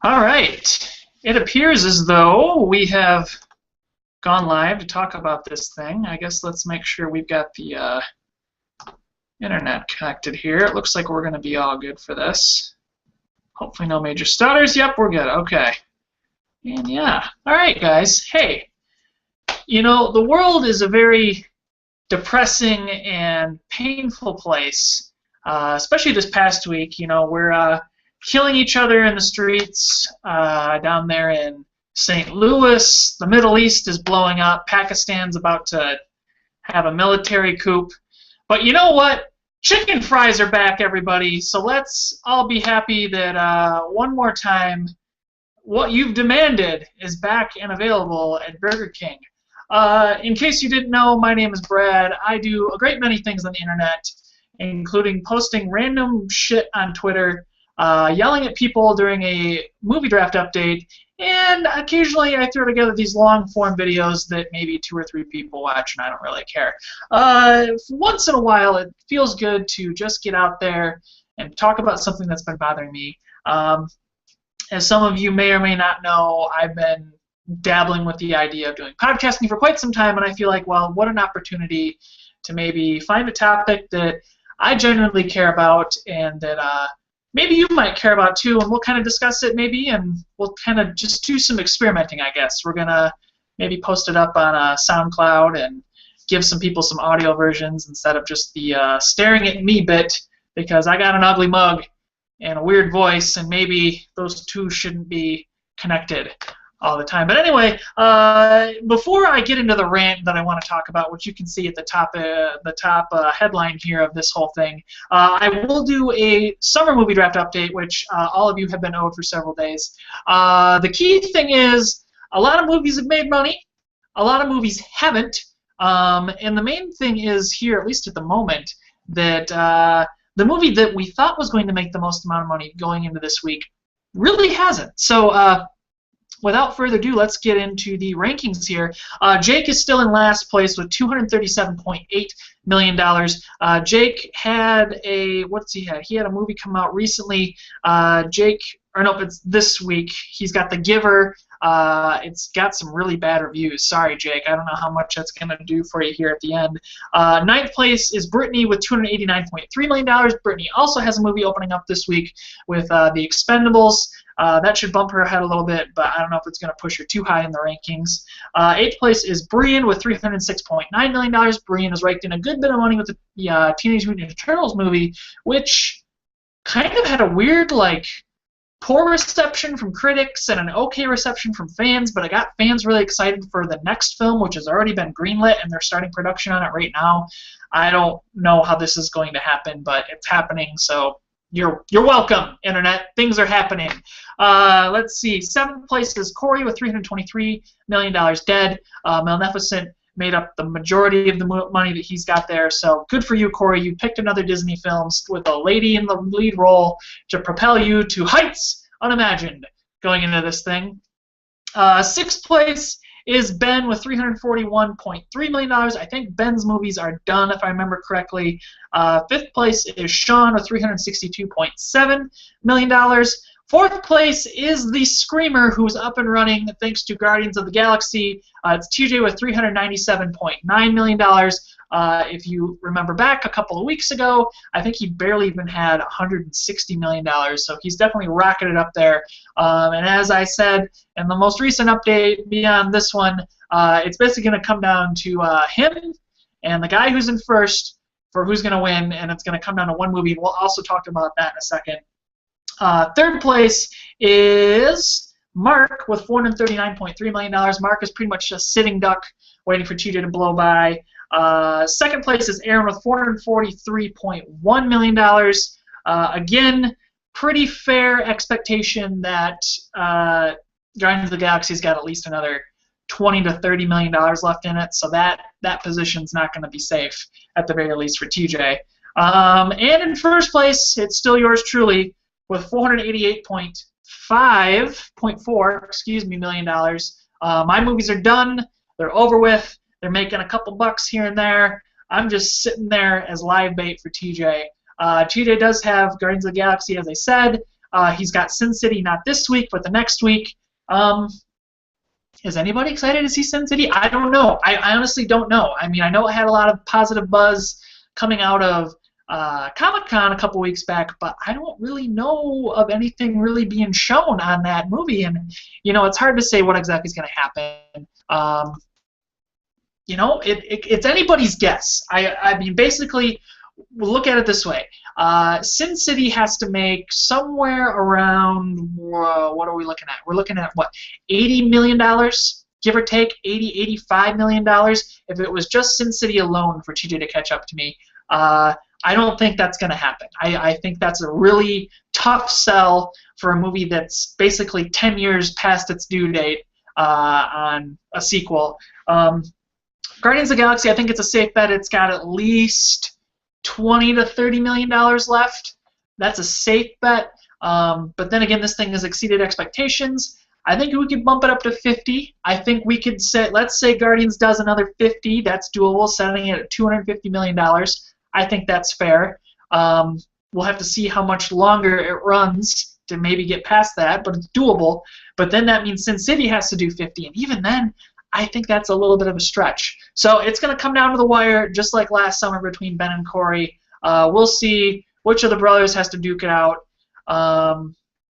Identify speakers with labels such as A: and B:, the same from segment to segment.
A: All right. It appears as though we have gone live to talk about this thing. I guess let's make sure we've got the internet connected here. It looks like we're going to be all good for this. Hopefully no major stutters. Yep, we're good. Okay. And yeah. All right, guys. Hey, the world is a very depressing and painful place, especially this past week. We're killing each other in the streets down there in St. Louis. The Middle East is blowing up. Pakistan's about to have a military coup. But you know what? Chicken fries are back, everybody. So let's all be happy that one more time, what you've demanded is back and available at Burger King. In case you didn't know, my name is Brad. I do a great many things on the internet, including posting random shit on Twitter, yelling at people during a movie draft update, and occasionally I throw together these long-form videos that maybe 2 or 3 people watch, and I don't really care. Once in a while, it feels good to just get out there and talk about something that's been bothering me. As some of you may or may not know, I've been dabbling with the idea of doing podcasting for quite some time, and I feel like, well, what an opportunity to maybe find a topic that I genuinely care about and that maybe you might care about too, and we'll kind of discuss it maybe, and we'll kind of just do some experimenting, I guess. We're going to maybe post it up on SoundCloud and give some people some audio versions instead of just the staring at me bit, because I got an ugly mug and a weird voice, and maybe those two shouldn't be connected all the time. But anyway, before I get into the rant that I want to talk about, which you can see at the top headline here of this whole thing, I will do a summer movie draft update, which all of you have been owed for several days. The key thing is a lot of movies have made money, a lot of movies haven't, and the main thing is here, at least at the moment, that the movie that we thought was going to make the most amount of money going into this week really hasn't. So without further ado, let's get into the rankings here. Jake is still in last place with $237.8 million. Jake had what's he had? He had a movie come out recently. It's this week. He's got The Giver. It's got some really bad reviews. Sorry, Jake. I don't know how much that's going to do for you here at the end. Ninth place is Brittany with $289.3 million. Brittany also has a movie opening up this week with The Expendables. That should bump her ahead a little bit, but I don't know if it's going to push her too high in the rankings. Eighth place is Brian with $306.9 million. Brian has raked in a good bit of money with the Teenage Mutant Ninja Turtles movie, which kind of had a weird, poor reception from critics and an okay reception from fans, but it got fans really excited for the next film, which has already been greenlit, and they're starting production on it right now. I don't know how this is going to happen, but it's happening, so you're welcome, Internet. Things are happening. Let's see. Seventh place is Corey with $323 million. Dead. Maleficent made up the majority of the money that he's got there. So good for you, Corey. You picked another Disney film with a lady in the lead role to propel you to heights unimagined going into this thing. Sixth place is Ben with $341.3 million. I think Ben's movies are done, if I remember correctly. Fifth place is Sean with $362.7 million. Fourth place is the Screamer, who's up and running thanks to Guardians of the Galaxy. It's TJ with $397.9 million. If you remember back a couple of weeks ago, I think he barely even had $160 million, so he's definitely rocketed up there. And as I said in the most recent update beyond this one, it's basically going to come down to him and the guy who's in first for who's going to win, and it's going to come down to one movie. We'll also talk about that in a second. Third place is Mark with $439.3 million. Mark is pretty much a sitting duck waiting for TJ to blow by. Second place is Aaron with $443.1 million. Again, pretty fair expectation that Guardians of the Galaxy's got at least another $20 to $30 million left in it, so that position's not going to be safe at the very least for TJ. And in first place, it's still yours truly with $488.4 million. My movies are done. They're over with. They're making a couple bucks here and there. I'm just sitting there as live bait for TJ. TJ does have Guardians of the Galaxy, as I said. He's got Sin City not this week, but the next week. Is anybody excited to see Sin City? I don't know. I honestly don't know. I mean, I know it had a lot of positive buzz coming out of Comic-Con a couple weeks back, but I don't really know of anything really being shown on that movie, and it's hard to say what exactly is going to happen. It's anybody's guess. I mean, basically, we'll look at it this way. Sin City has to make somewhere around, what are we looking at? We're looking at, what, $80 million, give or take, $85 million? If it was just Sin City alone for TJ to catch up to me, I don't think that's going to happen. I think that's a really tough sell for a movie that's basically 10 years past its due date on a sequel. Guardians of the Galaxy, I think it's a safe bet. It's got at least $20 to $30 million left. That's a safe bet. But then again, this thing has exceeded expectations. I think we could bump it up to 50. I think we could say, let's say Guardians does another 50. That's doable, setting it at $250 million. I think that's fair. We'll have to see how much longer it runs to maybe get past that, but it's doable. But then that means Sin City has to do 50, and even then, I think that's a little bit of a stretch. So it's going to come down to the wire, just like last summer between Ben and Corey. We'll see which of the brothers has to duke it out.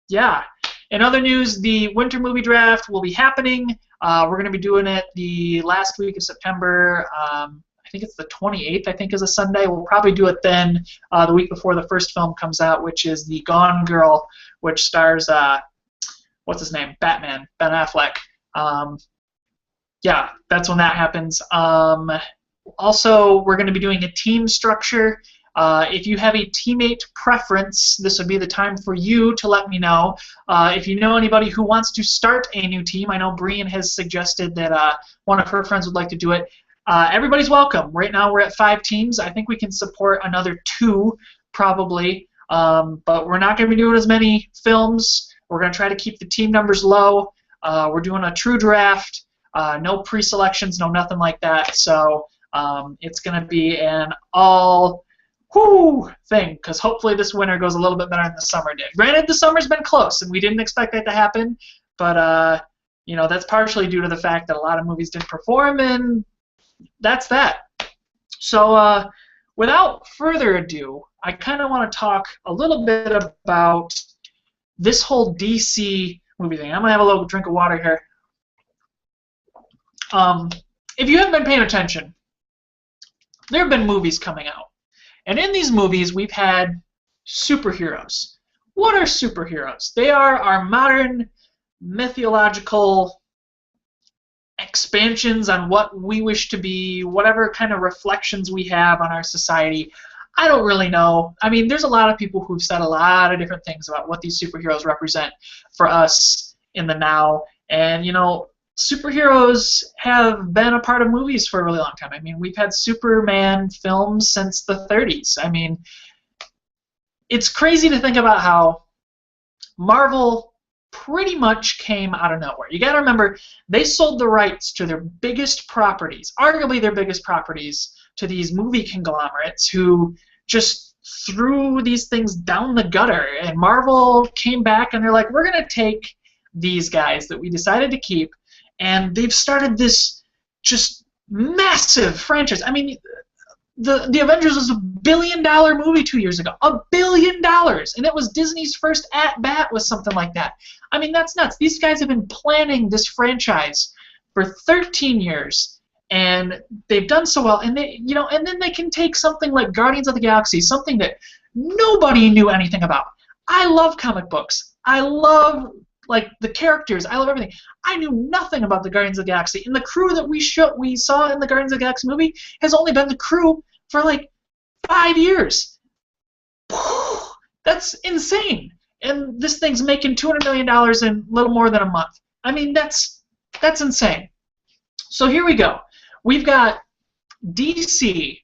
A: Yeah. In other news, the winter movie draft will be happening. We're going to be doing it the last week of September. I think it's the 28th, I think, is a Sunday. We'll probably do it then, the week before the first film comes out, which is The Gone Girl, which stars, what's his name? Batman, Ben Affleck. Yeah, that's when that happens. Also, we're going to be doing a team structure. If you have a teammate preference, this would be the time for you to let me know. If you know anybody who wants to start a new team, I know Brian has suggested that one of her friends would like to do it. Everybody's welcome. Right now we're at 5 teams. I think we can support another 2 probably, but we're not going to be doing as many films. We're going to try to keep the team numbers low. We're doing a true draft. No pre-selections, no nothing like that. So it's going to be an all thing, because hopefully this winter goes a little bit better than the summer did. Granted, the summer's been close, and we didn't expect that to happen, but that's partially due to the fact that a lot of movies didn't perform, and that's that. So without further ado, I kind of want to talk a little bit about this whole DC movie thing. I'm going to have a little drink of water here. If you haven't been paying attention, there have been movies coming out. And in these movies, we've had superheroes. What are superheroes? They are our modern mythological expansions on what we wish to be, whatever kind of reflections we have on our society. I don't really know. I mean, there's a lot of people who've said a lot of different things about what these superheroes represent for us in the now. And, superheroes have been a part of movies for a really long time. I mean, we've had Superman films since the 30s. I mean, it's crazy to think about how Marvel pretty much came out of nowhere. You got to remember, they sold the rights to their biggest properties, arguably their biggest properties, to these movie conglomerates who just threw these things down the gutter. And Marvel came back and they're like, we're going to take these guys that we decided to keep, and they've started this just massive franchise. I mean, the Avengers was $1 billion movie 2 years ago. $1 billion! And it was Disney's first at-bat with something like that. I mean, that's nuts. These guys have been planning this franchise for 13 years, and they've done so well. And they, and then they can take something like Guardians of the Galaxy, something that nobody knew anything about. I love comic books. I love the characters. I love everything. I knew nothing about the Guardians of the Galaxy, and the crew that we saw in the Guardians of the Galaxy movie has only been the crew for 5 years. That's insane. And this thing's making $200 million in a little more than a month. I mean, that's insane. So here we go. We've got DC,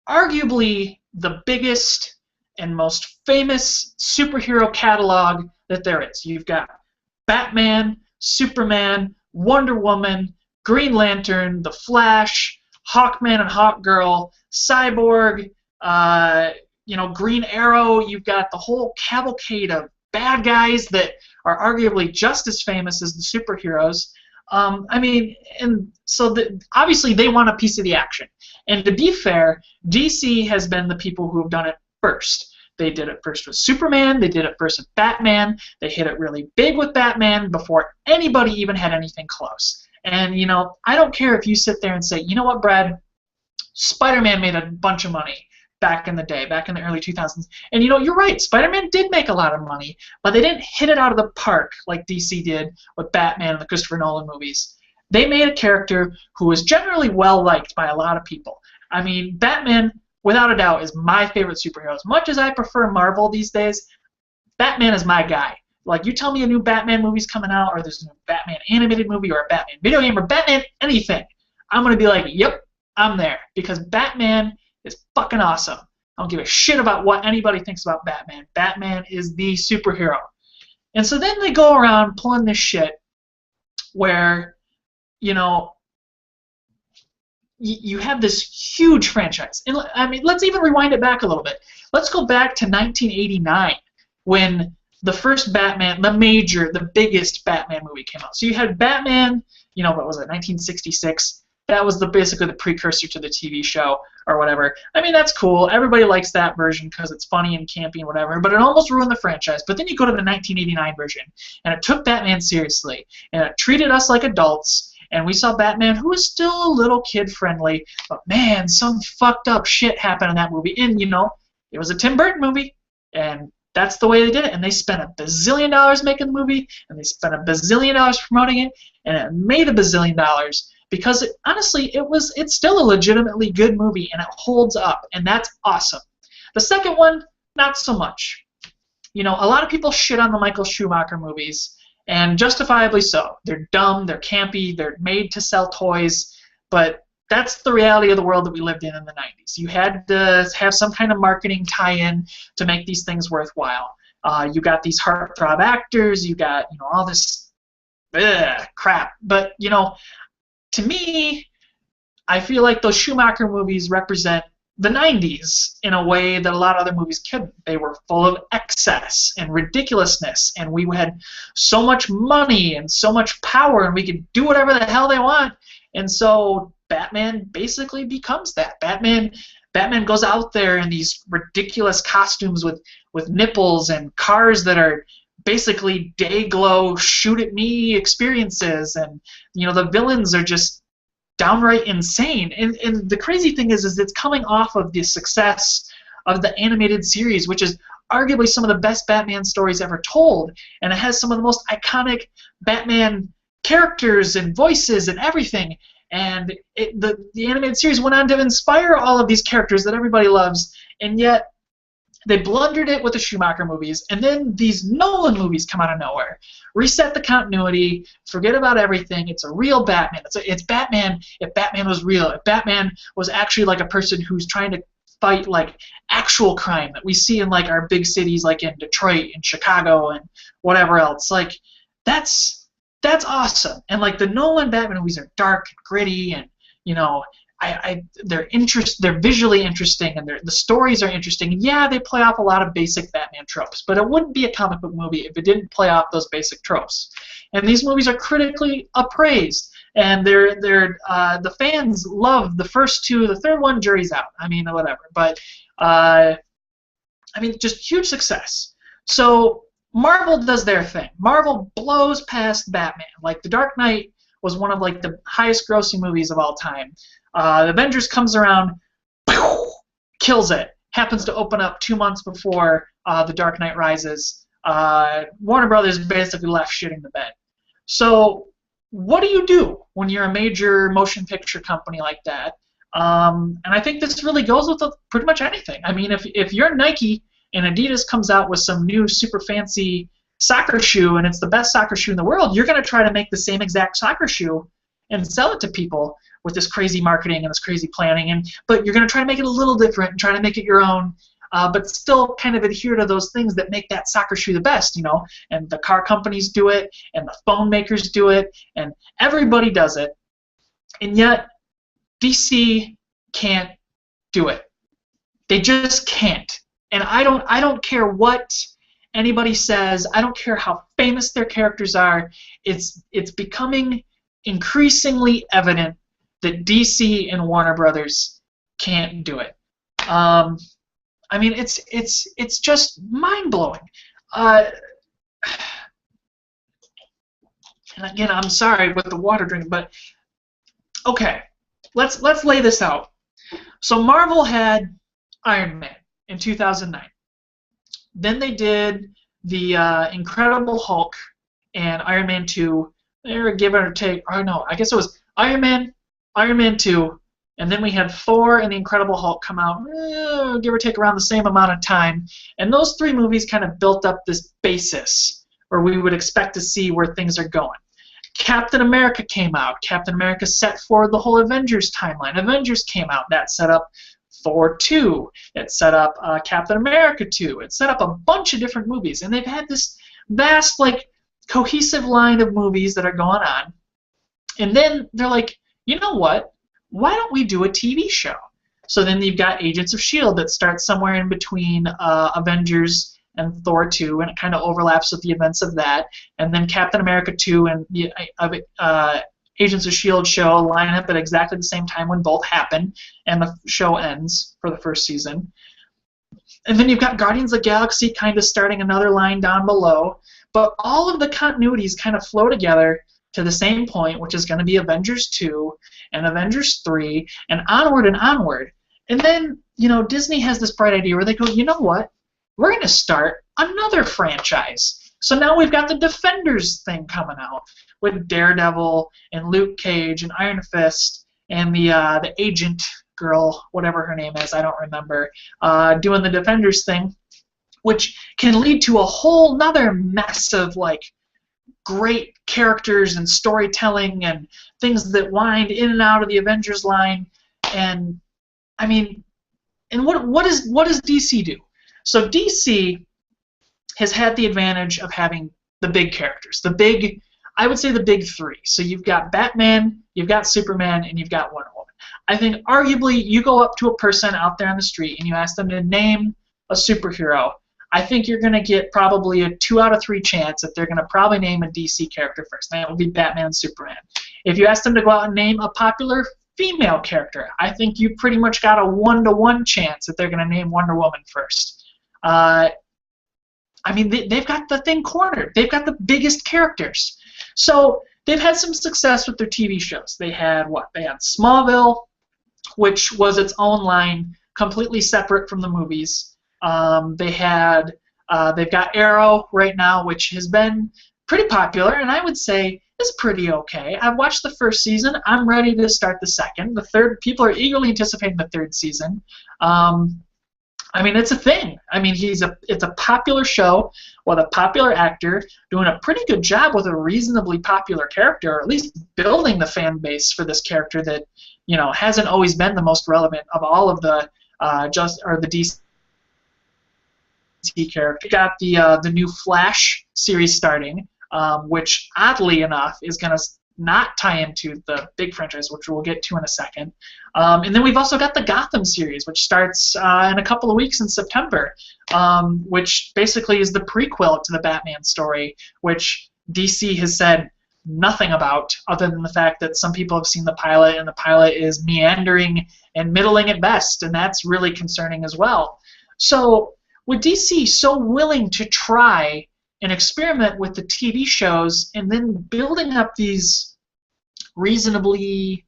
A: arguably the biggest and most famous superhero catalog that there is. You've got Batman, Superman, Wonder Woman, Green Lantern, The Flash, Hawkman and Hawkgirl, Cyborg, Green Arrow. You've got the whole cavalcade of bad guys that are arguably just as famous as the superheroes. I mean, and so obviously they want a piece of the action. And to be fair, DC has been the people who have done it first. They did it first with Superman. They did it first with Batman. They hit it really big with Batman before anybody even had anything close. And, you know, I don't care if you sit there and say, you know what, Brad, Spider-Man made a bunch of money back in the day, back in the early 2000s. And, you know, you're right, Spider-Man did make a lot of money, but they didn't hit it out of the park like DC did with Batman and the Christopher Nolan movies. They made a character who was generally well-liked by a lot of people. I mean, Batman, without a doubt, is my favorite superhero. As much as I prefer Marvel these days, Batman is my guy. Like, you tell me a new Batman movie's coming out, or there's a new Batman animated movie, or a Batman video game, or Batman anything, I'm going to be like, yep, I'm there. Because Batman is fucking awesome. I don't give a shit about what anybody thinks about Batman. Batman is the superhero. And so then they go around pulling this shit where, you know, you have this huge franchise. And I mean, let's even rewind it back a little bit. Let's go back to 1989 when the first Batman, the biggest Batman movie came out. So you had Batman, you know, what was it, 1966? That was basically the precursor to the TV show or whatever. I mean, that's cool. Everybody likes that version because it's funny and campy and whatever, but it almost ruined the franchise. But then you go to the 1989 version, and it took Batman seriously, and it treated us like adults, and we saw Batman, who was still a little kid-friendly, but man, some fucked up shit happened in that movie. And, you know, it was a Tim Burton movie, and that's the way they did it. And they spent $1 bazillion making the movie, and they spent $1 bazillion promoting it, and it made $1 bazillion because, honestly, it's still a legitimately good movie, and it holds up, and that's awesome. The second one, not so much. You know, a lot of people shit on the Michael Schumacher movies, and justifiably so. They're dumb, they're campy, they're made to sell toys, but that's the reality of the world that we lived in the 90s. You had to have some kind of marketing tie-in to make these things worthwhile. You got these heartthrob actors, you got, you know, all this crap. But, you know, to me, I feel like those Schumacher movies represent the 90s in a way that a lot of other movies couldn't. They were full of excess and ridiculousness, and we had so much money and so much power, and we could do whatever the hell they want. And so Batman basically becomes that. Batman goes out there in these ridiculous costumes with nipples and cars that are basically day-glow, shoot-at-me experiences, and, you know, the villains are just downright insane. And the crazy thing is it's coming off of the success of the animated series, which is arguably some of the best Batman stories ever told, and it has some of the most iconic Batman characters and voices and everything. And the animated series went on to inspire all of these characters that everybody loves, and yet they blundered it with the Schumacher movies, and then these Nolan movies come out of nowhere. Reset the continuity, forget about everything. It's a real Batman. It's Batman if Batman was real. If Batman was actually like a person who's trying to fight like actual crime that we see in like our big cities like in Detroit and Chicago and whatever else. Like that's awesome. And like the Nolan Batman movies are dark and gritty, and you know, they're visually interesting, and the stories are interesting. And yeah, they play off a lot of basic Batman tropes, but it wouldn't be a comic book movie if it didn't play off those basic tropes. And these movies are critically appraised, and the fans love the first two. The third one, jury's out. I mean, whatever. But I mean, just huge success. So Marvel does their thing. Marvel blows past Batman. Like The Dark Knight was one of like the highest grossing movies of all time. The Avengers comes around, kills it. Happens to open up 2 months before The Dark Knight Rises. Warner Brothers basically left shitting the bed. So what do you do when you're a major motion picture company like that? And I think this really goes with pretty much anything. I mean, if you're Nike and Adidas comes out with some new super fancy soccer shoe and it's the best soccer shoe in the world, you're going to try to make the same exact soccer shoe and sell it to people with this crazy marketing and this crazy planning. But you're going to try to make it a little different and try to make it your own, but still kind of adhere to those things that make that soccer shoe the best, you know. And the car companies do it, and the phone makers do it, and everybody does it. And yet, DC can't do it. They just can't. And I don't care what anybody says, I don't care how famous their characters are, it's becoming increasingly evident that DC and Warner Brothers can't do it. I mean, it's just mind-blowing. And again, I'm sorry with the water drink, but okay, let's lay this out. So Marvel had Iron Man in 2009. Then they did the Incredible Hulk and Iron Man 2. They were give or take. Oh no, I guess it was Iron Man 2, and then we had Thor and the Incredible Hulk come out, give or take around the same amount of time. And those three movies kind of built up this basis where we would expect to see where things are going. Captain America came out. Captain America set forward the whole Avengers timeline. Avengers came out. That set up Thor 2. It set up Captain America 2. It set up a bunch of different movies. And they've had this vast, like, cohesive line of movies that are going on. And then they're like, you know what? Why don't we do a TV show? So then you've got Agents of S.H.I.E.L.D. that starts somewhere in between Avengers and Thor 2, and it kind of overlaps with the events of that. And then Captain America 2 and Agents of S.H.I.E.L.D. show line up at exactly the same time when both happen, and the show ends for the first season. And then you've got Guardians of the Galaxy kind of starting another line down below. But all of the continuities kind of flow together to the same point, which is going to be Avengers 2 and Avengers 3 and onward and onward. And then, you know, Disney has this bright idea where they go, you know what? We're going to start another franchise. So now we've got the Defenders thing coming out with Daredevil and Luke Cage and Iron Fist and the agent girl, whatever her name is, I don't remember, doing the Defenders thing, which can lead to a whole nother massive, like, great characters and storytelling and things that wind in and out of the Avengers line. And I mean, and what does DC do? So DC has had the advantage of having the big characters, I would say the big three. So you've got Batman, you've got Superman, and you've got Wonder Woman. I think arguably you go up to a person out there on the street and you ask them to name a superhero, I think you're going to get probably a 2 out of 3 chance that they're going to probably name a DC character first. And that would be Batman and Superman. If you ask them to go out and name a popular female character, I think you pretty much got a 1-to-1 chance that they're going to name Wonder Woman first. I mean, they've got the thing cornered. They've got the biggest characters. So they've had some success with their TV shows. They had what? They had Smallville, which was its own line, completely separate from the movies. They've got Arrow right now, which has been pretty popular, and I would say is pretty okay. I've watched the first season. I'm ready to start the second. The third, people are eagerly anticipating the third season. I mean, it's a thing. I mean, it's a popular show with a popular actor doing a pretty good job with a reasonably popular character, or at least building the fan base for this character that, you know, hasn't always been the most relevant of all of the the DC character. We got the new Flash series starting, which oddly enough is going to not tie into the big franchise, which we'll get to in a second. And then we've also got the Gotham series, which starts in a couple of weeks in September, which basically is the prequel to the Batman story, which DC has said nothing about, other than the fact that some people have seen the pilot, and the pilot is meandering and middling at best, and that's really concerning as well. So with DC so willing to try and experiment with the TV shows and then building up these reasonably,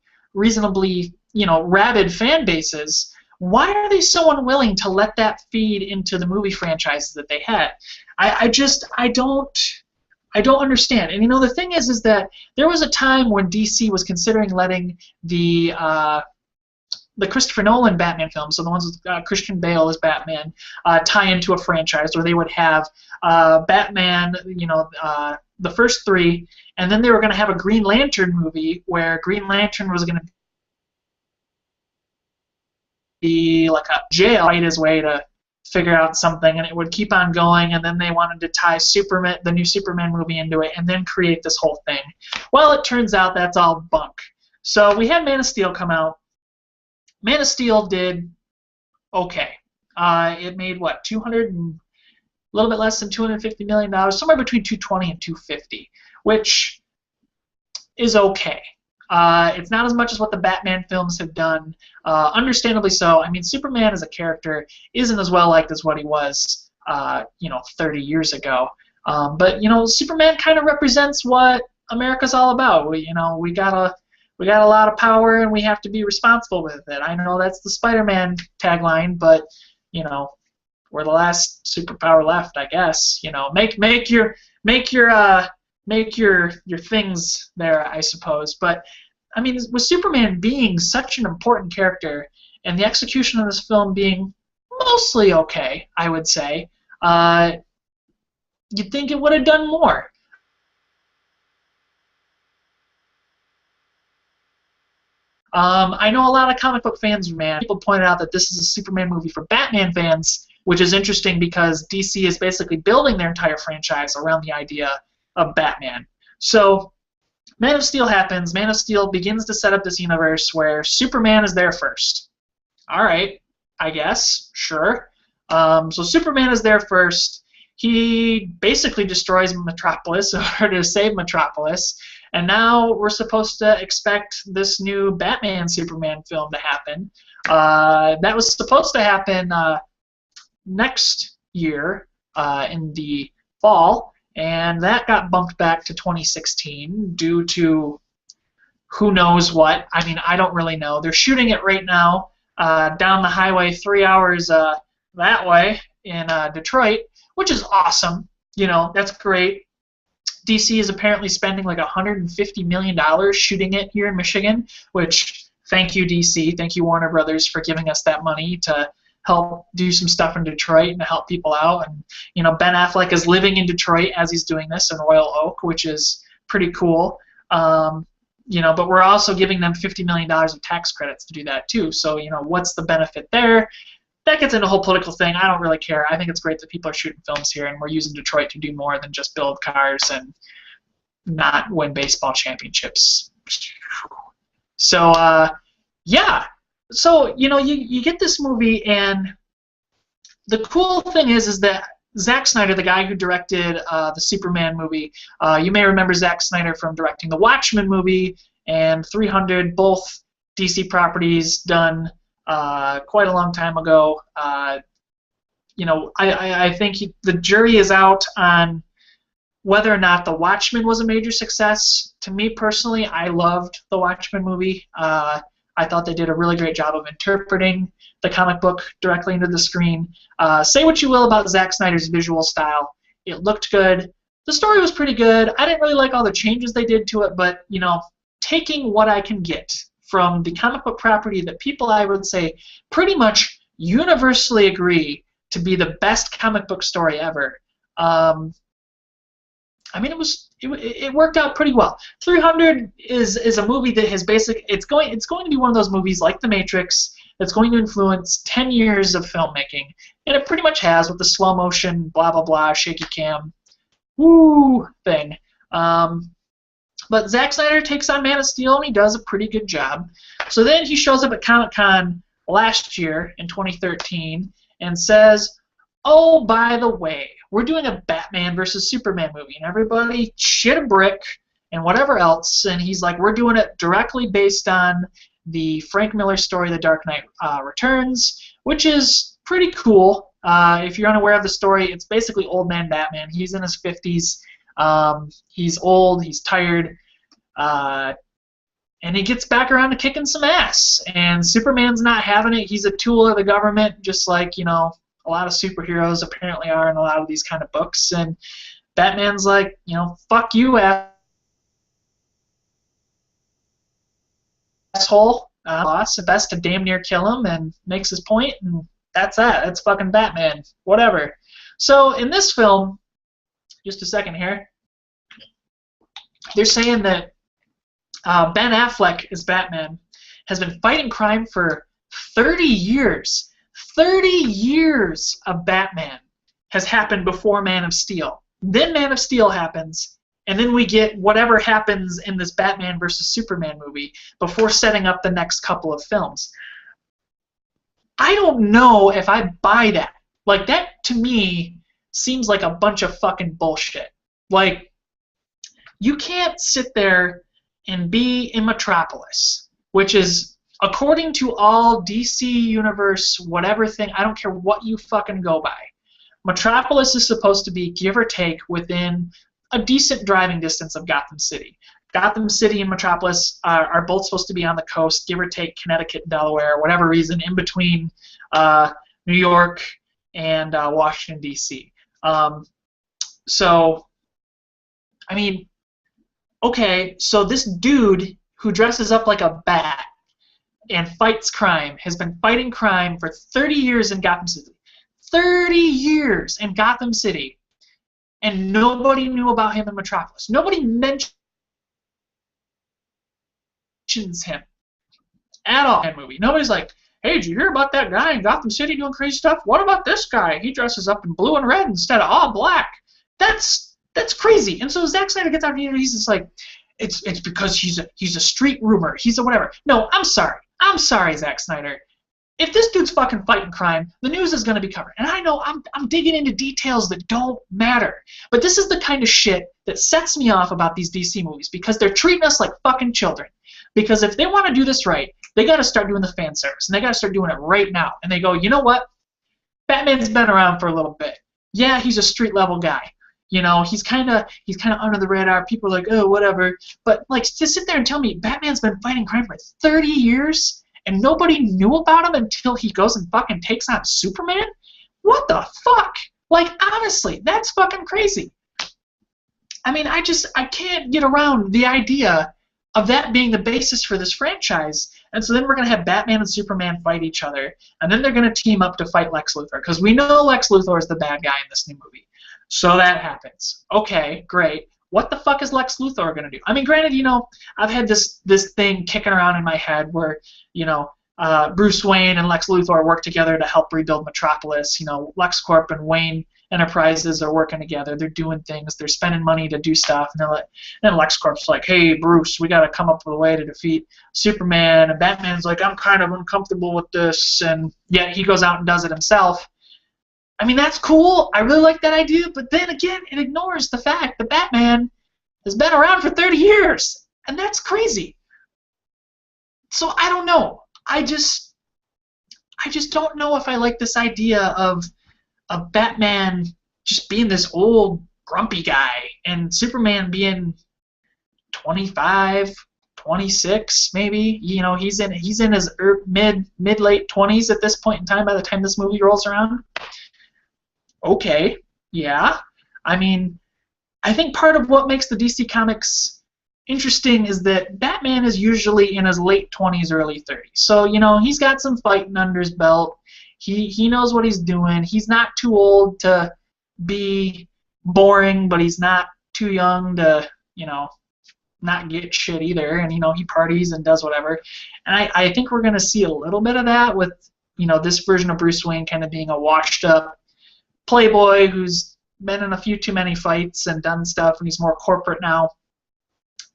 A: you know, rabid fan bases, why are they so unwilling to let that feed into the movie franchises that they had? I don't understand. And you know, the thing is that there was a time when DC was considering letting the Christopher Nolan Batman films, so the ones with Christian Bale as Batman, tie into a franchise where they would have Batman, you know, the first 3, and then they were going to have a Green Lantern movie where Green Lantern was going to be like a jail, fight his way to figure out something, and it would keep on going, and then they wanted to tie Superman, the new Superman movie, into it, and then create this whole thing. Well, it turns out that's all bunk. So we had Man of Steel come out. Man of Steel did okay. It made, what, a little bit less than $250 million, somewhere between 220 and 250, which is okay. It's not as much as what the Batman films have done, understandably so. I mean, Superman as a character isn't as well liked as what he was, 30 years ago. But Superman kind of represents what America's all about. We got a lot of power and we have to be responsible with it. I know that's the Spider-Man tagline, but we're the last superpower left, I guess. Make your things there, I suppose. But I mean, with Superman being such an important character and the execution of this film being mostly okay, I would say, you'd think it would have done more. I know a lot of comic book fans, man. People pointed out that this is a Superman movie for Batman fans, which is interesting because DC is basically building their entire franchise around the idea of Batman. So Man of Steel happens. Man of Steel begins to set up this universe where Superman is there first. All right, I guess, sure. So Superman is there first. He basically destroys Metropolis in order to save Metropolis. And now we're supposed to expect this new Batman Superman film to happen. That was supposed to happen next year in the fall, and that got bumped back to 2016 due to who knows what. I mean, I don't really know. They're shooting it right now down the highway 3 hours that way in Detroit, which is awesome. That's great. DC is apparently spending like $150 million shooting it here in Michigan, which, thank you, DC. Thank you, Warner Brothers, for giving us that money to help do some stuff in Detroit and to help people out. And, Ben Affleck is living in Detroit as he's doing this in Royal Oak, which is pretty cool. But we're also giving them $50 million of tax credits to do that, too. So, what's the benefit there? That gets into a whole political thing. I don't really care. I think it's great that people are shooting films here, and we're using Detroit to do more than just build cars and not win baseball championships. So, yeah. So, you get this movie, and the cool thing is that Zack Snyder, the guy who directed the Superman movie, you may remember Zack Snyder from directing the Watchmen movie and 300, both DC properties done quite a long time ago. I think the jury is out on whether or not The Watchmen was a major success. To me personally, I loved the Watchmen movie. I thought they did a really great job of interpreting the comic book directly into the screen. Say what you will about Zack Snyder's visual style. It looked good. The story was pretty good. I didn't really like all the changes they did to it, but, taking what I can get from the comic book property that people, I would say, pretty much universally agree to be the best comic book story ever. It worked out pretty well. 300 is a movie that has it's going to be one of those movies like The Matrix that's going to influence 10 years of filmmaking, and it pretty much has with the slow motion, blah blah blah, shaky cam, woo thing. But Zack Snyder takes on Man of Steel, and he does a pretty good job. So then he shows up at Comic-Con last year in 2013 and says, oh, by the way, we're doing a Batman versus Superman movie. And everybody shit a brick and whatever else. And he's like, we're doing it directly based on the Frank Miller story, The Dark Knight Returns, which is pretty cool. If you're unaware of the story, it's basically old man Batman. He's in his 50s. He's old, he's tired, and he gets back around to kicking some ass. And Superman's not having it. He's a tool of the government, just like, a lot of superheroes apparently are in a lot of these kind of books. And Batman's like, fuck you, asshole. Boss, the best to damn near kill him, and makes his point, and that's that. That's fucking Batman. Whatever. So in this film, just a second here, they're saying that Ben Affleck as Batman has been fighting crime for 30 years. 30 years of Batman has happened before Man of Steel. Then Man of Steel happens, and then we get whatever happens in this Batman versus Superman movie before setting up the next couple of films. I don't know if I buy that. Like, that, to me, seems like a bunch of fucking bullshit. Like, you can't sit there and be in Metropolis, which is, according to all DC Universe, whatever thing, I don't care what you fucking go by, Metropolis is supposed to be, give or take, within a decent driving distance of Gotham City. Gotham City and Metropolis are both supposed to be on the coast, give or take Connecticut, Delaware, whatever reason, in between New York and Washington, D.C. So, I mean, okay, so this dude who dresses up like a bat and fights crime has been fighting crime for 30 years in Gotham City. 30 years in Gotham City. And nobody knew about him in Metropolis. Nobody mentions him at all in the movie. Nobody's like, hey, did you hear about that guy in Gotham City doing crazy stuff? What about this guy? He dresses up in blue and red instead of all black. That's crazy. And so Zack Snyder gets out here and he's just like, it's because he's a street rumor. He's a whatever. No, I'm sorry. I'm sorry, Zack Snyder. If this dude's fucking fighting crime, the news is going to be covered. And I know I'm digging into details that don't matter. But this is the kind of shit that sets me off about these DC movies because they're treating us like fucking children. Because if they want to do this right, they got to start doing the fan service. And they got to start doing it right now. And they go, you know what? Batman's been around for a little bit. Yeah, he's a street level guy. You know, he's kind of under the radar. People are like, oh, whatever. But like, to sit there and tell me Batman's been fighting crime for 30 years and nobody knew about him until he goes and fucking takes on Superman? What the fuck? Like, honestly, that's fucking crazy. I mean, I can't get around the idea of that being the basis for this franchise. And so then we're going to have Batman and Superman fight each other, and then they're going to team up to fight Lex Luthor, because we know Lex Luthor is the bad guy in this new movie. So that happens. Okay, great. What the fuck is Lex Luthor going to do? I mean, granted, you know, I've had this thing kicking around in my head where, you know, Bruce Wayne and Lex Luthor work together to help rebuild Metropolis. You know, LexCorp and Wayne Enterprises are working together. They're doing things. They're spending money to do stuff. And then LexCorp's like, hey, Bruce, we got to come up with a way to defeat Superman. And Batman's like, I'm kind of uncomfortable with this. And yet he goes out and does it himself. I mean, that's cool. I really like that idea. But then again, it ignores the fact that Batman has been around for 30 years. And that's crazy. So I don't know. I just don't know if I like this idea of Batman just being this old, grumpy guy and Superman being 25, 26, maybe. You know, he's in his mid-late 20s at this point in time by the time this movie rolls around. Okay, yeah. I mean, I think part of what makes the DC Comics interesting is that Batman is usually in his late 20s, early 30s. So, you know, he's got some fighting under his belt. He knows what he's doing. He's not too old to be boring, but he's not too young to, you know, not get shit either. And, you know, he parties and does whatever. And I think we're going to see a little bit of that with, you know, this version of Bruce Wayne kind of being a washed-up playboy who's been in a few too many fights and done stuff, and he's more corporate now.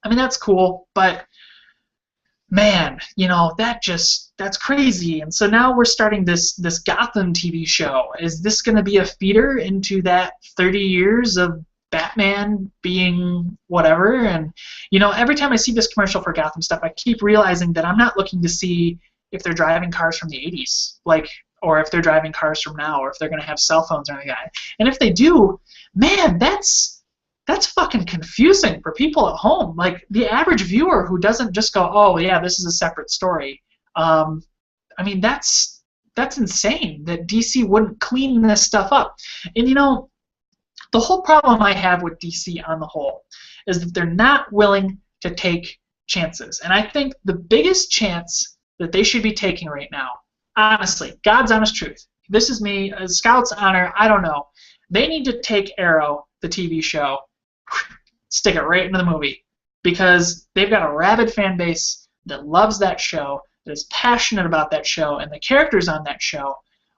A: I mean, that's cool, but man, you know, that's crazy. And so now we're starting this Gotham TV show. Is this going to be a feeder into that 30 years of Batman being whatever? And, you know, every time I see this commercial for Gotham stuff, I keep realizing that I'm not looking to see if they're driving cars from the 80s, like, or if they're driving cars from now, or if they're going to have cell phones or anything like that. And if they do, man, that's fucking confusing for people at home. Like, the average viewer who doesn't just go, oh, yeah, this is a separate story. I mean, that's insane that DC wouldn't clean this stuff up. And, you know, the whole problem I have with DC on the whole is that they're not willing to take chances. And I think the biggest chance that they should be taking right now, honestly, God's honest truth, this is me, a Scout's honor, I don't know, they need to take Arrow, the TV show, stick it right into the movie, because they've got a rabid fan base that loves that show, that is passionate about that show, and the characters on that show.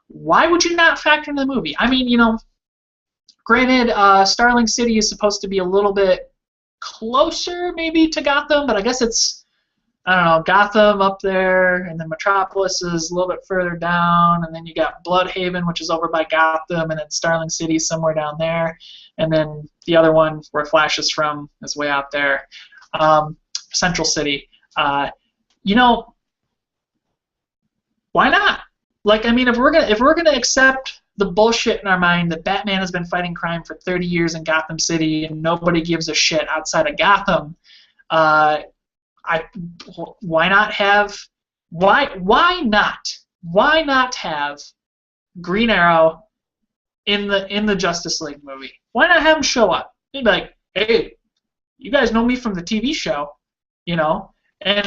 A: Why would you not factor into the movie? I mean, you know, granted, Starling City is supposed to be a little bit closer, maybe, to Gotham, but I guess it's I don't know, Gotham up there, and then Metropolis is a little bit further down, and then you got Bloodhaven, which is over by Gotham, and then Starling City somewhere down there, and then the other one where Flash is from is way out there, Central City. You know, why not? Like, I mean, if we're gonna accept the bullshit in our mind that Batman has been fighting crime for 30 years in Gotham City and nobody gives a shit outside of Gotham, why not have Green Arrow in the Justice League movie? Why not have him show up? He'd be like, hey, you guys know me from the TV show, you know? And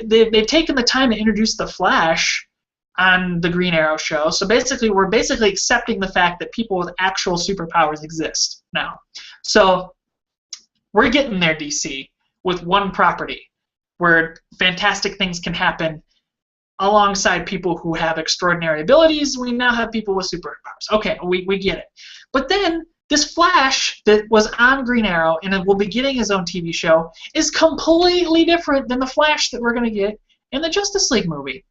A: they've taken the time to introduce the Flash on the Green Arrow show. So basically, we're accepting the fact that people with actual superpowers exist now. So we're getting there, DC, with one property where fantastic things can happen alongside people who have extraordinary abilities. We now have people with superpowers. Okay, we get it. But then this Flash that was on Green Arrow and will be getting his own TV show is completely different than the Flash that we're going to get in the Justice League movie.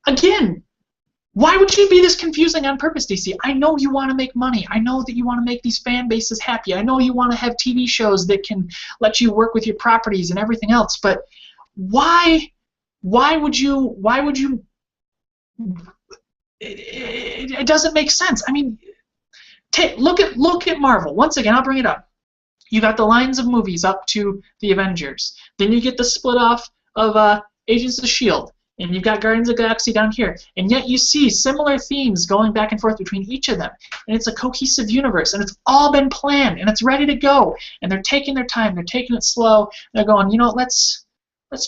A: Again, why would you be this confusing on purpose, DC? I know you want to make money. I know that you want to make these fan bases happy. I know you want to have TV shows that can let you work with your properties and everything else. But why would you? It doesn't make sense. I mean, look at Marvel. Once again, I'll bring it up. You got the lines of movies up to the Avengers. Then you get the split off of Agents of S.H.I.E.L.D. And you've got Guardians of the Galaxy down here. And yet you see similar themes going back and forth between each of them. And it's a cohesive universe. And it's all been planned. And it's ready to go. And they're taking their time. They're taking it slow. They're going, you know, let's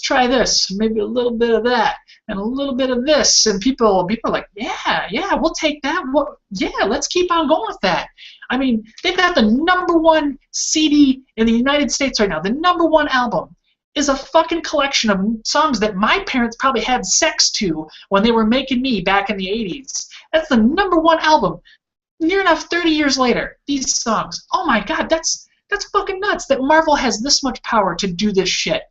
A: try this. Maybe a little bit of that. And a little bit of this. And people are like, yeah, we'll take that. Yeah, let's keep on going with that. I mean, they've got the #1 CD in the United States right now. The #1 album is a fucking collection of songs that my parents probably had sex to when they were making me back in the 80s. That's the #1 album. Near enough 30 years later, these songs. Oh my god, that's fucking nuts that Marvel has this much power to do this shit.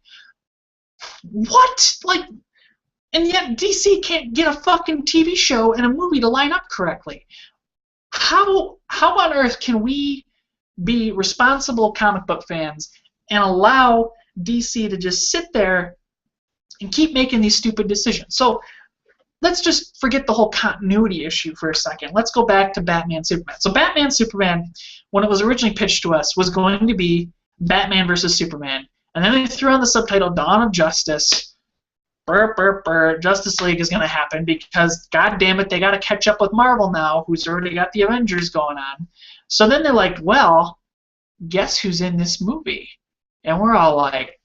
A: What? Like, and yet DC can't get a fucking TV show and a movie to line up correctly. How on earth can we be responsible comic book fans and allow DC to just sit there and keep making these stupid decisions? So let's just forget the whole continuity issue for a second. Let's go back to Batman Superman. So Batman Superman, when it was originally pitched to us, was going to be Batman versus Superman. And then they threw on the subtitle Dawn of Justice. Justice League is going to happen because, god damn it, they got to catch up with Marvel now, who's already got the Avengers going on. So then they're like, well, guess who's in this movie? And we're all like,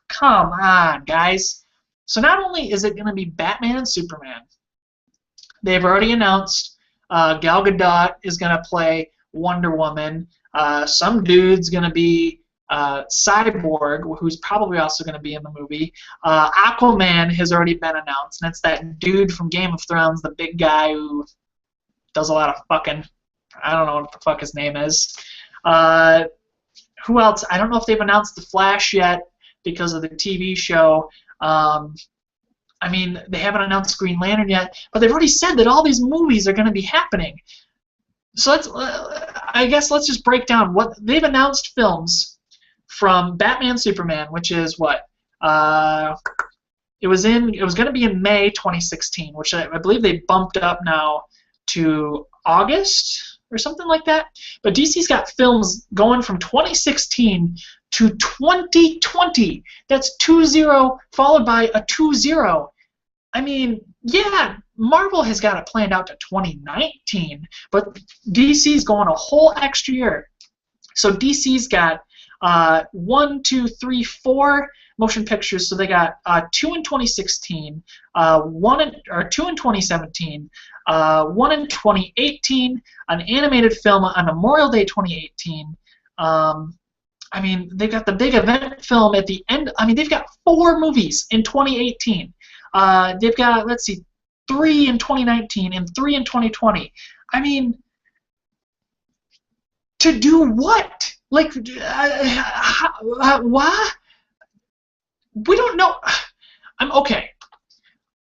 A: come on, guys. So not only is it going to be Batman and Superman, they've already announced Gal Gadot is going to play Wonder Woman. Some dude's going to be Cyborg, who's probably also going to be in the movie. Aquaman has already been announced, and it's that dude from Game of Thrones, the big guy who does a lot of fucking, I don't know what the fuck his name is. Who else? I don't know if they've announced The Flash yet because of the TV show. I mean, they haven't announced Green Lantern yet, but they've already said that all these movies are going to be happening. So I guess let's just break down what they've announced. Films from Batman Superman, which is what? It was going to be in May 2016, which I believe they bumped up now to August or something like that. But DC's got films going from 2016 to 2020. That's 20 followed by a 20. I mean, yeah, Marvel has got it planned out to 2019, but DC's going a whole extra year. So DC's got 1, 2, 3, 4 motion pictures. So they got 2 in 2016, 2 in 2017, 1 in 2018, an animated film on Memorial Day 2018. I mean, they've got the big event film at the end. I mean, they've got 4 movies in 2018. They've got, let's see, 3 in 2019 and 3 in 2020. I mean, To do what? Like, why? We don't know. I'm okay.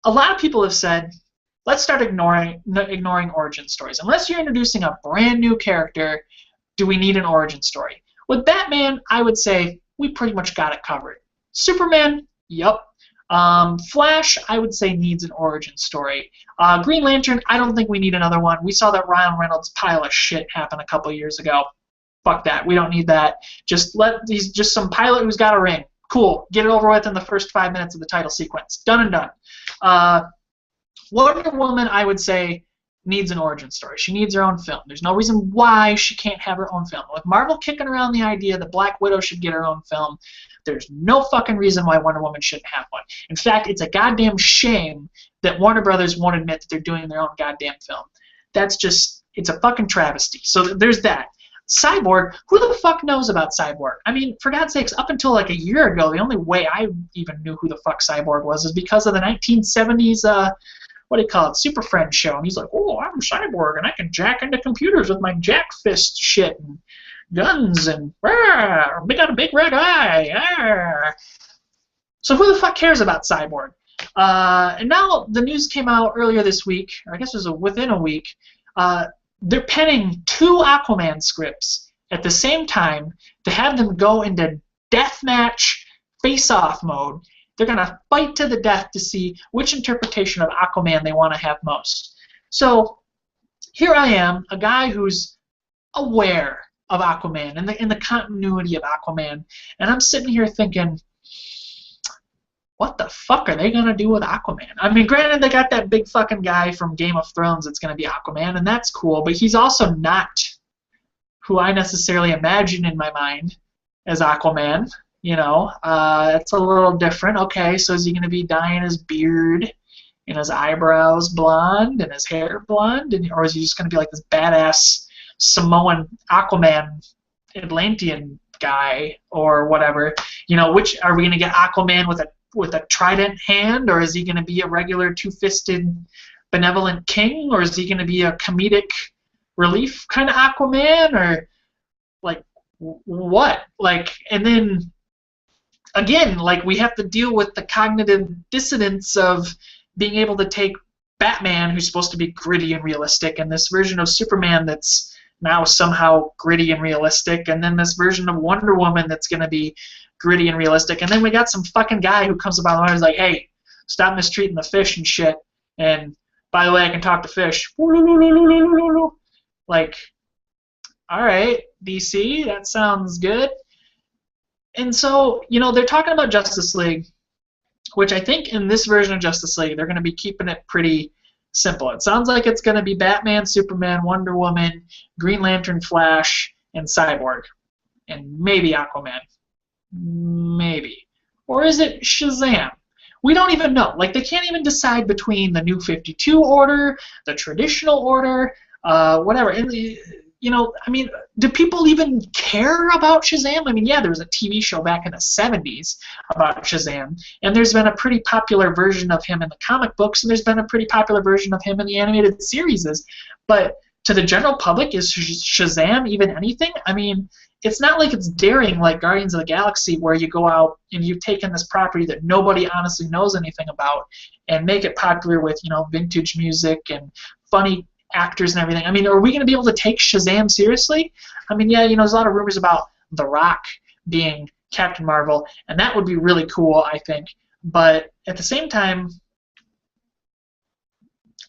A: A lot of people have said, let's start ignoring origin stories. Unless you're introducing a brand new character, do we need an origin story? With Batman, I would say we pretty much got it covered. Superman, yep. Flash, I would say needs an origin story. Green Lantern, I don't think we need another one. We saw that Ryan Reynolds pile of shit happen a couple years ago. Fuck that. We don't need that. Just some pilot who's got a ring. Cool. Get it over with in the first 5 minutes of the title sequence. Done and done. Wonder Woman, I would say, needs an origin story. She needs her own film. There's no reason why she can't have her own film. With Marvel kicking around the idea that Black Widow should get her own film, there's no fucking reason why Wonder Woman shouldn't have one. In fact, it's a goddamn shame that Warner Brothers won't admit that they're doing their own goddamn film. That's just, it's a fucking travesty. So there's that. Cyborg, who the fuck knows about Cyborg? I mean, for God's sakes, up until like a year ago, the only way I even knew who the fuck Cyborg was is because of the 1970s, what do you call it, Super Friends show. And he's like, oh, I'm Cyborg, and I can jack into computers with my jack fist shit and guns, and we got a big red eye. So who the fuck cares about Cyborg? And now the news came out earlier this week, or I guess it was within a week. They're penning 2 Aquaman scripts at the same time to have them go into deathmatch face-off mode. They're going to fight to the death to see which interpretation of Aquaman they want to have most. So here I am, a guy who's aware of Aquaman and in the continuity of Aquaman, and I'm sitting here thinking, what the fuck are they going to do with Aquaman? I mean, granted, they got that big fucking guy from Game of Thrones that's going to be Aquaman, and that's cool, but he's also not who I necessarily imagine in my mind as Aquaman. You know, it's a little different. Okay, so is he going to be dyeing his beard and his eyebrows blonde and his hair blonde? Or is he just going to be like this badass Samoan Aquaman Atlantean guy or whatever? You know, which are we going to get Aquaman with a trident hand, or is he going to be a regular two-fisted benevolent king, or is he going to be a comedic relief kind of Aquaman, or like what? Like, and then again, like, we have to deal with the cognitive dissonance of being able to take Batman, who's supposed to be gritty and realistic, and this version of Superman that's now somehow gritty and realistic, and then this version of Wonder Woman that's going to be gritty and realistic, and then we got some fucking guy who comes about and is like, hey, stop mistreating the fish and shit, and by the way, I can talk to fish. Like, alright, DC, that sounds good. And so, you know, they're talking about Justice League, which I think in this version of Justice League, they're going to be keeping it pretty simple. It sounds like it's going to be Batman, Superman, Wonder Woman, Green Lantern, Flash, and Cyborg. And maybe Aquaman. Maybe. Or is it Shazam? We don't even know. Like, they can't even decide between the New 52 order, the traditional order, whatever. And you know, I mean, do people even care about Shazam? I mean, yeah, there was a TV show back in the 70s about Shazam, and there's been a pretty popular version of him in the comic books, and there's been a pretty popular version of him in the animated series. But to the general public, is Shazam even anything? I mean, it's not like it's daring like Guardians of the Galaxy, where you go out and you've taken this property that nobody honestly knows anything about and make it popular with, you know, vintage music and funny actors and everything. I mean, are we going to be able to take Shazam seriously? I mean, yeah, you know, there's a lot of rumors about The Rock being Captain Marvel, and that would be really cool, I think. But at the same time,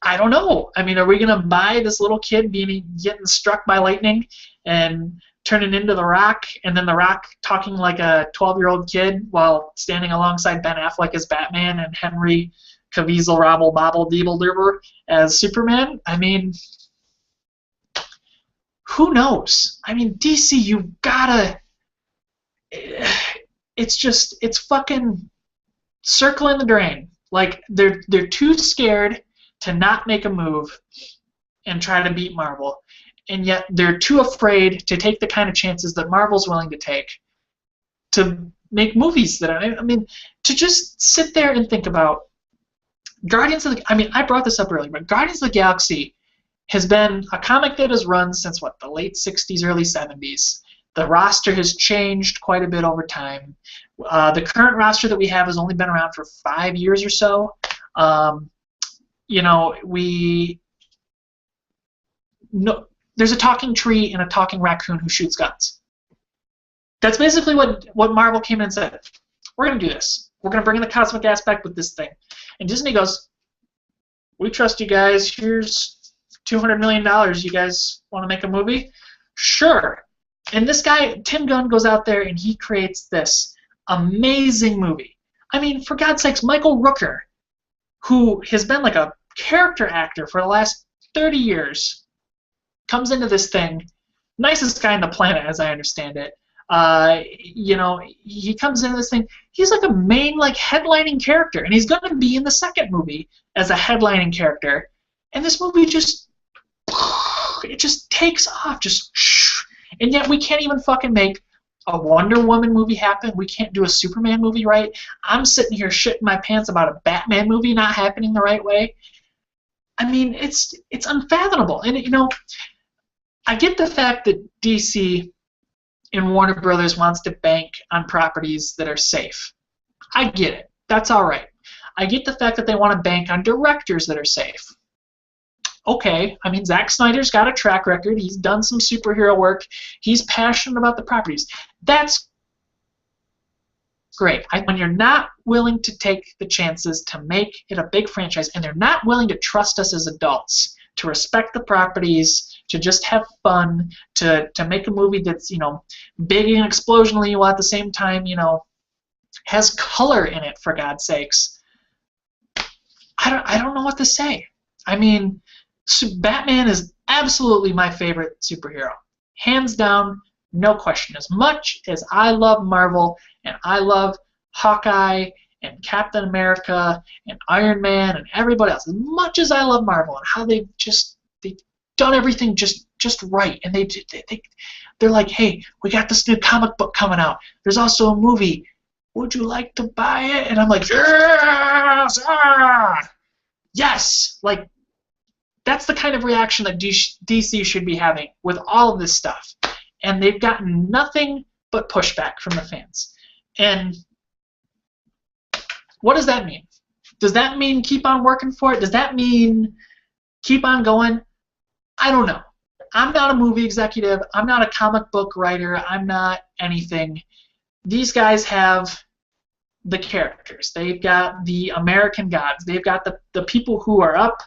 A: I don't know. I mean, are we going to buy this little kid getting struck by lightning and turning into The Rock, and then The Rock talking like a 12-year-old kid while standing alongside Ben Affleck as Batman and Henry Caviezel Robble Bobble Deeble Derber as Superman? I mean, who knows? I mean, DC, you gotta... It's fucking circling the drain. Like, they're too scared to not make a move and try to beat Marvel, and yet they're too afraid to take the kind of chances that Marvel's willing to take to make movies that I mean, to just sit there and think about Guardians of the... I mean, I brought this up earlier, but Guardians of the Galaxy has been a comic that has run since, what, the late 60s, early 70s. The roster has changed quite a bit over time. The current roster that we have has only been around for 5 years or so. You know, there's a talking tree and a talking raccoon who shoots guns. That's basically what Marvel came in and said. We're going to do this. We're going to bring in the cosmic aspect with this thing. And Disney goes, we trust you guys. Here's $200 million. You guys want to make a movie? Sure. And this guy, Tim Gunn, goes out there and he creates this amazing movie. I mean, for God's sakes, Michael Rooker, who has been like a character actor for the last 30 years, comes into this thing, nicest guy on the planet, as I understand it. You know, he comes into this thing. He's like a main, like, headlining character, and he's going to be in the second movie as a headlining character. And this movie just takes off, and yet we can't even fucking make a Wonder Woman movie happen. We can't do a Superman movie right. I'm sitting here shitting my pants about a Batman movie not happening the right way. I mean, it's unfathomable. And, you know, I get the fact that DC and Warner Brothers wants to bank on properties that are safe. I get it. That's all right. I get the fact that they want to bank on directors that are safe. Okay, I mean, Zack Snyder's got a track record. He's done some superhero work. He's passionate about the properties. That's great. When you're not willing to take the chances to make it a big franchise, and they're not willing to trust us as adults, to respect the properties, to just have fun, to make a movie that's, you know, big and explosionally, while at the same time, you know, has color in it, for God's sakes. I don't know what to say. I mean, Batman is absolutely my favorite superhero. Hands down, no question. As much as I love Marvel, and I love Hawkeye, and Captain America, and Iron Man, and everybody else, as much as I love Marvel, and how they've done everything just right, and they're like, hey, we got this new comic book coming out. There's also a movie. Would you like to buy it? And I'm like, yes! Yes! Like, that's the kind of reaction that DC should be having with all of this stuff. And they've gotten nothing but pushback from the fans. And what does that mean? Does that mean keep on working for it? Does that mean keep on going? I don't know. I'm not a movie executive. I'm not a comic book writer. I'm not anything. These guys have the characters. They've got the American gods. They've got the people who are up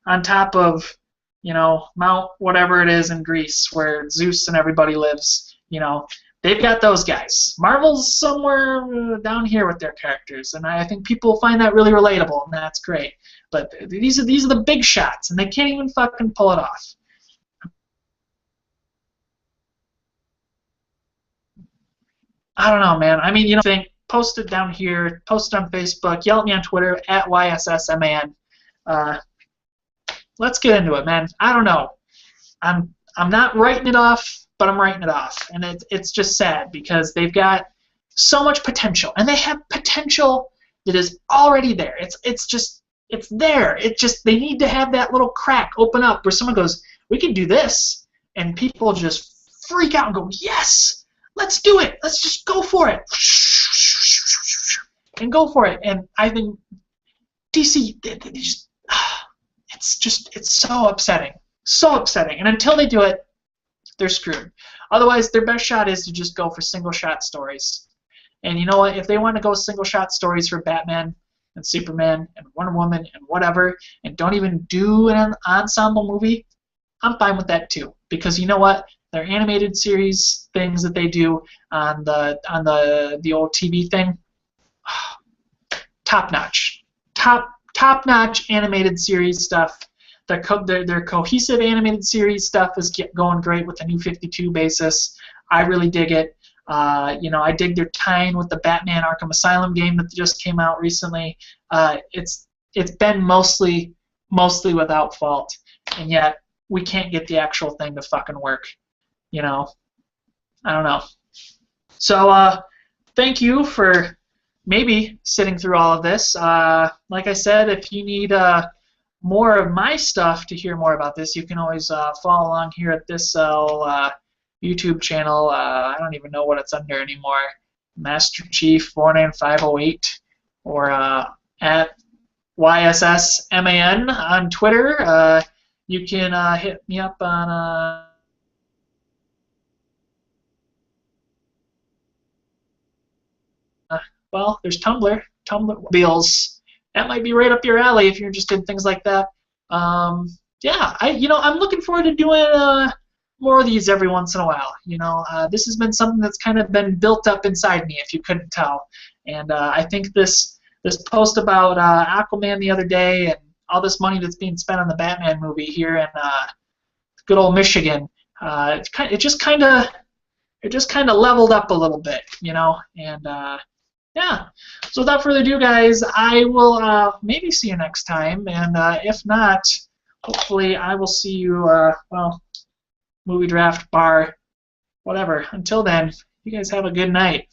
A: on top of, you know, Mount whatever it is in Greece where Zeus and everybody lives. You know, they've got those guys. Marvel's somewhere down here with their characters, and I think people find that really relatable, and that's great. But these are the big shots, and they can't even fucking pull it off. I don't know, man. I mean, you know, post it down here, post it on Facebook, yell at me on Twitter at YSSMAN. Let's get into it, man. I don't know. I'm not writing it off, but I'm writing it off, and it's just sad because they've got so much potential, and they have potential that is already there. It's there. They need to have that little crack open up where someone goes, we can do this, and people just freak out and go, yes, let's do it. Let's just go for it, and go for it. And I think DC, they just. It's so upsetting. So upsetting. And until they do it, they're screwed. Otherwise, their best shot is to just go for single-shot stories. And you know what? If they want to go single-shot stories for Batman and Superman and Wonder Woman and whatever, and don't even do an ensemble movie, I'm fine with that too. Because you know what? Their animated series things that they do on the old TV thing, top-notch. Top-notch animated series stuff. Their cohesive animated series stuff is going great with the New 52 basis. I really dig it. You know, I dig their tie-in with the Batman Arkham Asylum game that just came out recently. It's been mostly without fault, and yet we can't get the actual thing to fucking work. You know, I don't know. So thank you for maybe sitting through all of this. Like I said, if you need more of my stuff, to hear more about this, you can always follow along here at this YouTube channel. I don't even know what it's under anymore. Master Chief 49508, or at YSSMAN on Twitter. You can hit me up on well, there's Tumblr bills. That might be right up your alley if you're interested in things like that. Yeah, I'm looking forward to doing more of these every once in a while. This has been something that's kind of been built up inside me, if you couldn't tell. And I think this post about Aquaman the other day, and all this money that's being spent on the Batman movie here in good old Michigan, it just kind of leveled up a little bit, and yeah. So without further ado, guys, I will maybe see you next time, and if not, hopefully I will see you, well, movie draft, bar, whatever. Until then, you guys have a good night.